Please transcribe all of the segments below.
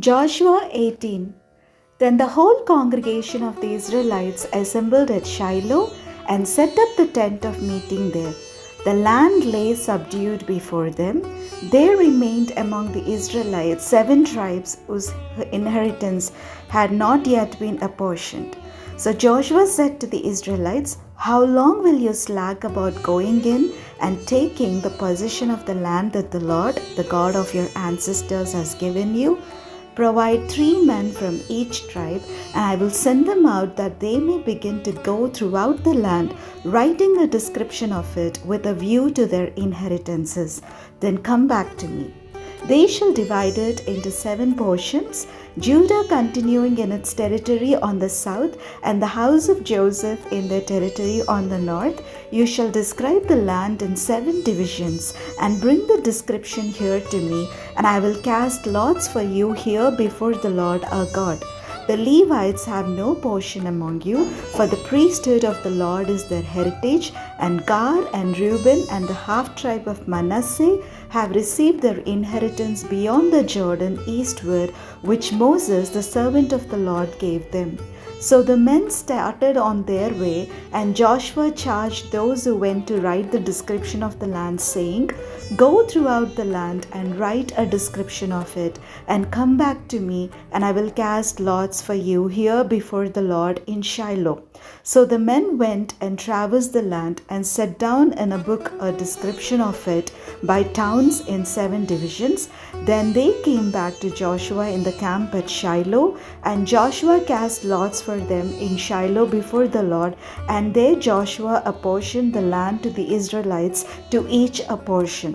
Joshua 18. Then the whole congregation of the Israelites assembled at Shiloh and set up the tent of meeting there. The land lay subdued before them. There remained among the Israelites 7 tribes whose inheritance had not yet been apportioned. So Joshua said to the Israelites, "How long will you slack about going in and taking the possession of the land that the Lord, the God of your ancestors, has given you? Provide 3 men from each tribe, and I will send them out that they may begin to go throughout the land, writing a description of it with a view to their inheritances. Then come back to me. They shall divide it into 7 portions, Judah continuing in its territory on the south, and the house of Joseph in their territory on the north. You shall describe the land in 7 divisions, and bring the description here to me, and I will cast lots for you here before the Lord our God. The Levites have no portion among you, for the priesthood of the Lord is their heritage, and Gad and Reuben and the half-tribe of Manasseh have received their inheritance beyond the Jordan eastward, which Moses, the servant of the Lord, gave them." So the men started on their way, and Joshua charged those who went to write the description of the land, saying, "Go throughout the land and write a description of it, and come back to me, and I will cast lots for you here before the Lord in Shiloh." So the men went and traversed the land and set down in a book a description of it by towns in 7 divisions. Then they came back to Joshua in the camp at Shiloh, and Joshua cast lots for them in Shiloh before the Lord, and there Joshua apportioned the land to the Israelites, to each a portion.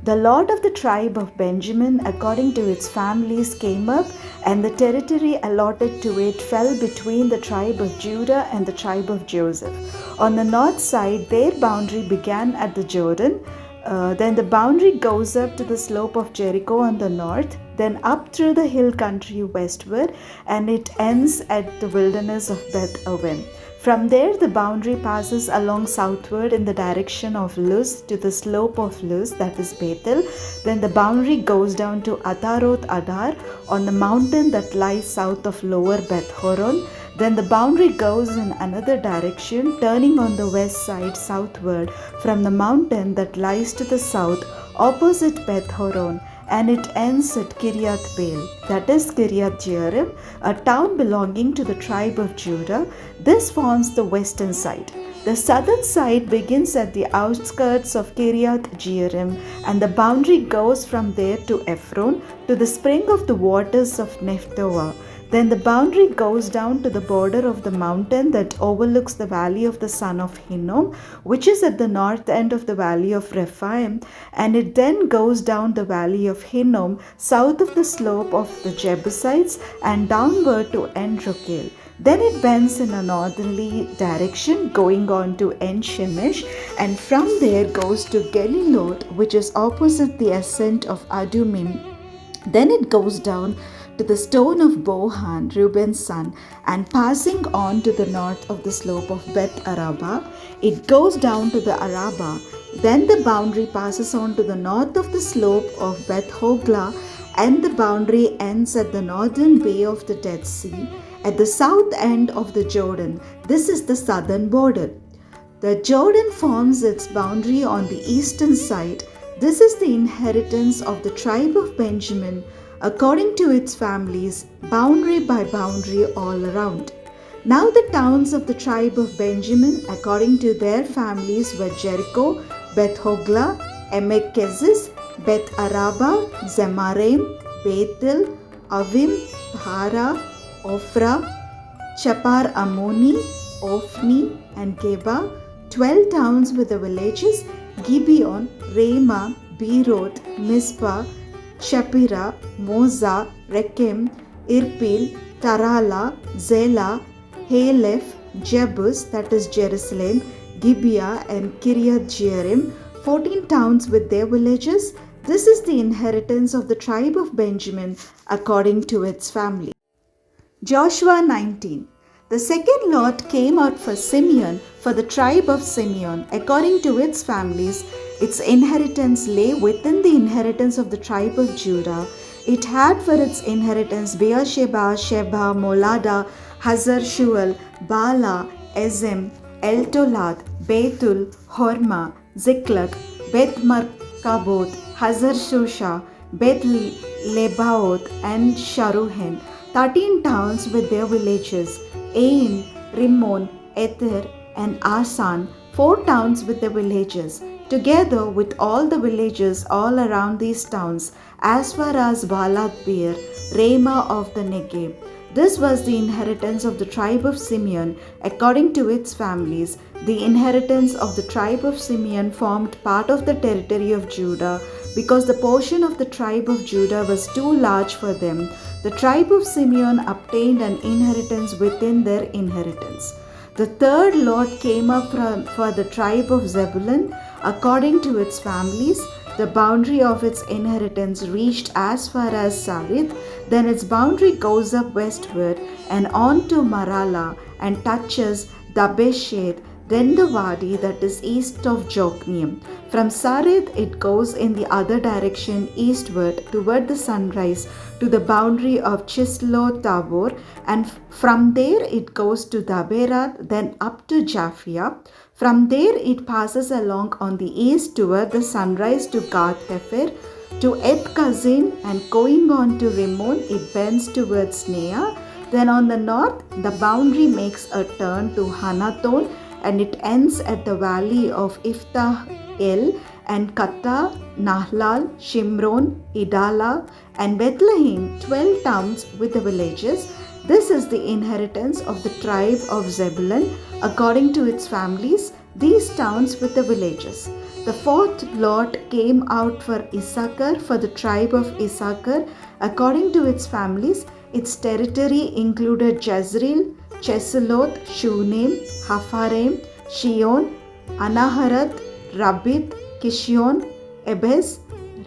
The lot of the tribe of Benjamin according to its families came up, and the territory allotted to it fell between the tribe of Judah and the tribe of Joseph. On the north side, their boundary began at the Jordan. Then the boundary goes up to the slope of Jericho on the north, then up through the hill country westward, and it ends at the wilderness of Beth Aven. From there, the boundary passes along southward in the direction of Luz to the slope of Luz, that is Bethel. Then the boundary goes down to Ataroth Adar on the mountain that lies south of lower Beth Horon. Then the boundary goes in another direction, turning on the west side southward from the mountain that lies to the south opposite Beth Horon, and it ends at Kiriath Baal, that is Kiriath Jearim, a town belonging to the tribe of Judah. This forms the western side. The southern side begins at the outskirts of Kiriath Jearim, and the boundary goes from there to Ephron, to the spring of the waters of Nephtoah. Then the boundary goes down to the border of the mountain that overlooks the valley of the son of Hinnom, which is at the north end of the valley of Rephaim, and it then goes down the valley of Hinnom, south of the slope of the Jebusites, and downward to En Rogel. Then it bends in a northerly direction, going on to En Shemesh, and from there goes to Gelilot, which is opposite the ascent of Adumim. Then it goes down to the stone of Bohan, Reuben's son, and passing on to the north of the slope of Beth Arabah, it goes down to the Arabah. Then the boundary passes on to the north of the slope of Beth Hoglah, and the boundary ends at the northern bay of the Dead Sea, at the south end of the Jordan. This is the southern border. The Jordan forms its boundary on the eastern side. This is the inheritance of the tribe of Benjamin, according to its families, boundary by boundary all around. Now the towns of the tribe of Benjamin, according to their families, were Jericho, Beth Hoglah, Emek Keziz, Beth Arabah, Zemaraim, Bethel, Avim, Hara, Ophrah, Chapar Ammoni, Ophni, and Geba, 12 towns with the villages, Gibeon, Ramah, Beeroth, Mizpah, Shapira, Moza, Rechem, Irpil, Tarala, Zela, Halef, Jebus, that is Jerusalem, Gibeah, and Kiriath Jearim, 14 towns with their villages. This is the inheritance of the tribe of Benjamin according to its family. Joshua 19. The second lot came out for Simeon, for the tribe of Simeon, according to its families. Its inheritance lay within the inheritance of the tribe of Judah. It had for its inheritance Beersheba, Sheba, Molada, Hazar Shual, Bala, Ezem, Eltolad, Bethul, Horma, Ziklag, Beth Markaboth, Hazar Shusha, Beth Lebaoth, and Sharuhen, 13 towns with their villages, Ain, Rimmon, Ether, and Asan, 4 towns with their villages, together with all the villages all around these towns, as far as Baalath-beer, Ramah of the Negev. This was the inheritance of the tribe of Simeon according to its families. The inheritance of the tribe of Simeon formed part of the territory of Judah because the portion of the tribe of Judah was too large for them. The tribe of Simeon obtained an inheritance within their inheritance. The third lot came up for the tribe of Zebulun according to its families. The boundary of its inheritance reached as far as Sarith. Then its boundary goes up westward and on to Marala and touches Dabesheth, then the wadi that is east of Jokneam. From Sarith it goes in the other direction eastward toward the sunrise to the boundary of Chislot Tabor, and from there it goes to Daberath, then up to Japhia. From there it passes along on the east toward the sunrise to Gath Hefer, to Eth Kazin, and going on to Rimmon it bends towards Nea. Then on the north the boundary makes a turn to Hanaton and it ends at the valley of Iftah-el and Kata, Nahlal, Shimron, Idala, and Bethlehem, 12 towns with the villages. This is the inheritance of the tribe of Zebulun according to its families, these towns with the villages. The fourth lot came out for Issachar, for the tribe of Issachar according to its families. Its territory included Jezreel, Chesulloth, Shunem, Hapharaim, Shion, Anaharath, Rabbith, Kishion, Ebez,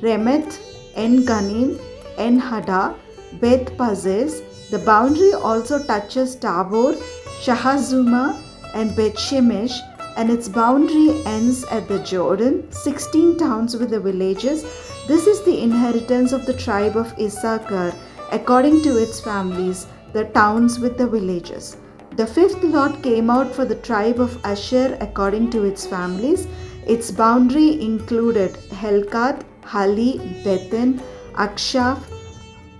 Remeth, En-Ganim, En-Hada, Beth Pazez. The boundary also touches Tabor, Shahazuma, and Beth Shemesh, and its boundary ends at the Jordan, 16 towns with the villages. This is the inheritance of the tribe of Issachar according to its families, the towns with the villages. The fifth lot came out for the tribe of Asher according to its families. Its boundary included Helkath, Hali, Bethan, Akshaph,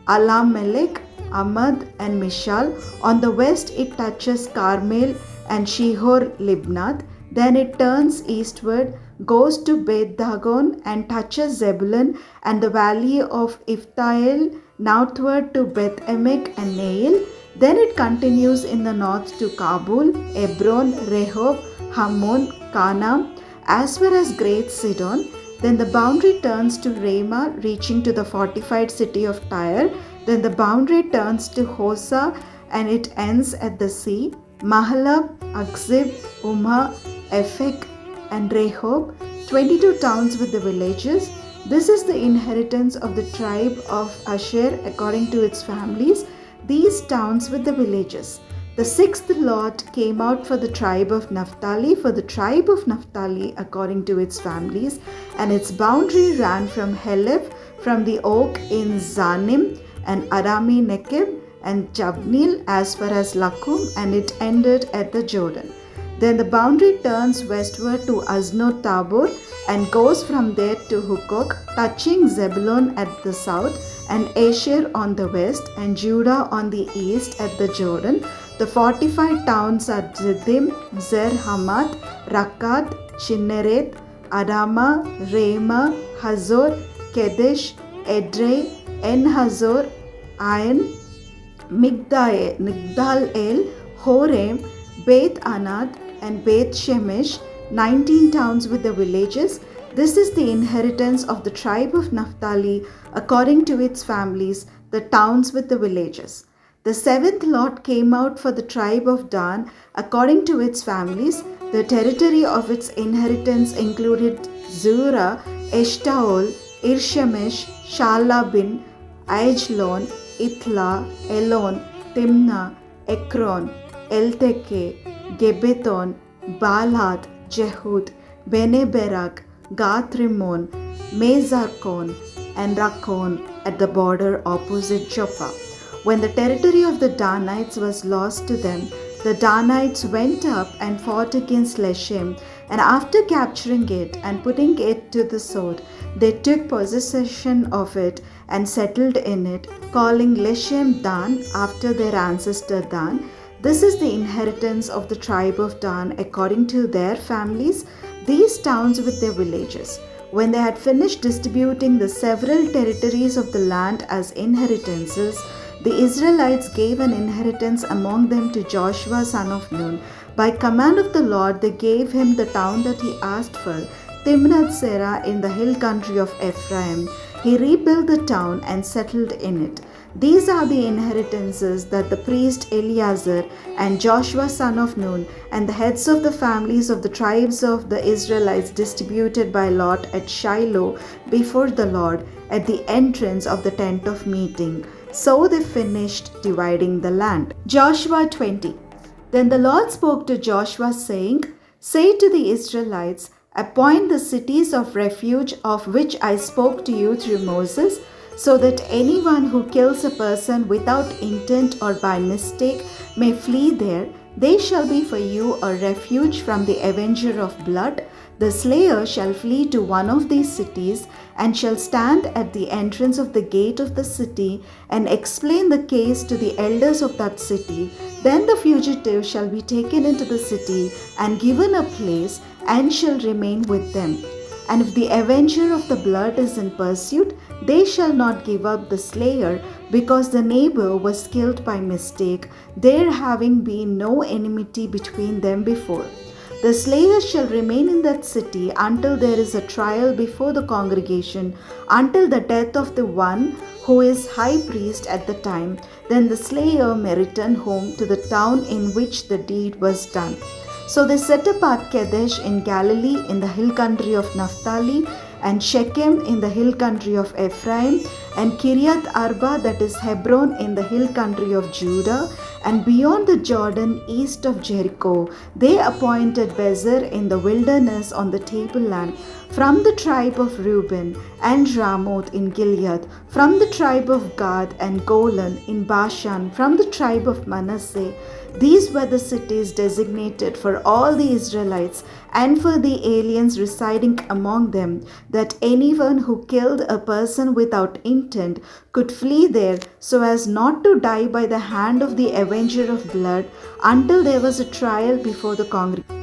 Alamelech, Amad, and Mishal. On the west it touches Carmel and Shihor Libnath. Then it turns eastward, goes to Beth Dagon, and touches Zebulun and the valley of Iphtael, northward to Beth Emek and Nail. Then it continues in the north to Kabul, Hebron, Rehob, Hammon, Kana, as far as Great Sidon. Then the boundary turns to Ramah, reaching to the fortified city of Tyre. Then the boundary turns to Hosa, and it ends at the sea. Mahalab, Akzib, Umah, Ephek, and Rehob, 22 towns with the villages. This is the inheritance of the tribe of Asher according to its families, these towns with the villages. The sixth lot came out for the tribe of Naphtali, for the tribe of Naphtali according to its families, and its boundary ran from Helef, from the oak in Zanim, and Arami Nekeb, and Jabneel as far as Lakum, and it ended at the Jordan. Then the boundary turns westward to Aznot Tabor and goes from there to Hukok, touching Zebulun at the south and Asher on the west and Judah on the east at the Jordan. The fortified towns are Ziddim, Zer Hamath, Rakat, Chinnereth, Adama, Ramah, Hazor, Kedesh, Edrei, En-Hazor, Ain, Migdal-el, Horem, Beth Anath, and Beth Shemesh, 19 towns with the villages. This is the inheritance of the tribe of Naphtali according to its families, the towns with the villages. The seventh lot came out for the tribe of Dan according to its families. The territory of its inheritance included Zurah, Eshtaol, Irshemesh, Shalabin, Aijalon, Ithla, Elon, Timnah, Ekron, Elteke, Gebethon, Baalhath, Jehud, Bene Berak, Gath Rimmon, Mezarkon, and Rakon, at the border opposite Joppa. When the territory of the Danites was lost to them, the Danites went up and fought against Leshem, and after capturing it and putting it to the sword, they took possession of it and settled in it, calling Leshem Dan after their ancestor Dan. This is the inheritance of the tribe of Dan according to their families, these towns with their villages. When they had finished distributing the several territories of the land as inheritances, the Israelites gave an inheritance among them to Joshua son of Nun. By command of the Lord, they gave him the town that he asked for, Timnath-Serah in the hill country of Ephraim. He rebuilt the town and settled in it. These are the inheritances that the priest Eleazar and Joshua son of Nun and the heads of the families of the tribes of the Israelites distributed by lot at Shiloh before the Lord at the entrance of the tent of meeting. So they finished dividing the land. Joshua 20. Then the Lord spoke to Joshua, saying, Say to the Israelites, Appoint the cities of refuge of which I spoke to you through Moses, so that anyone who kills a person without intent or by mistake may flee there. They shall be for you a refuge from the avenger of blood. The slayer shall flee to one of these cities and shall stand at the entrance of the gate of the city and explain the case to the elders of that city. Then the fugitive shall be taken into the city and given a place and shall remain with them. And if the avenger of the blood is in pursuit, they shall not give up the slayer, because the neighbor was killed by mistake, there having been no enmity between them before. The slayer shall remain in that city until there is a trial before the congregation, until the death of the one who is high priest at the time. Then the slayer may return home to the town in which the deed was done. So they set apart Kedesh in Galilee in the hill country of Naphtali, and Shechem in the hill country of Ephraim, and Kiriath Arba, that is Hebron, in the hill country of Judah, and beyond the Jordan east of Jericho. They appointed Bezer in the wilderness on the tableland, from the tribe of Reuben, and Ramoth in Gilead, from the tribe of Gad, and Golan in Bashan, from the tribe of Manasseh. These were the cities designated for all the Israelites and for the aliens residing among them, that anyone who killed a person without intent could flee there, so as not to die by the hand of the avenger of blood until there was a trial before the congregation.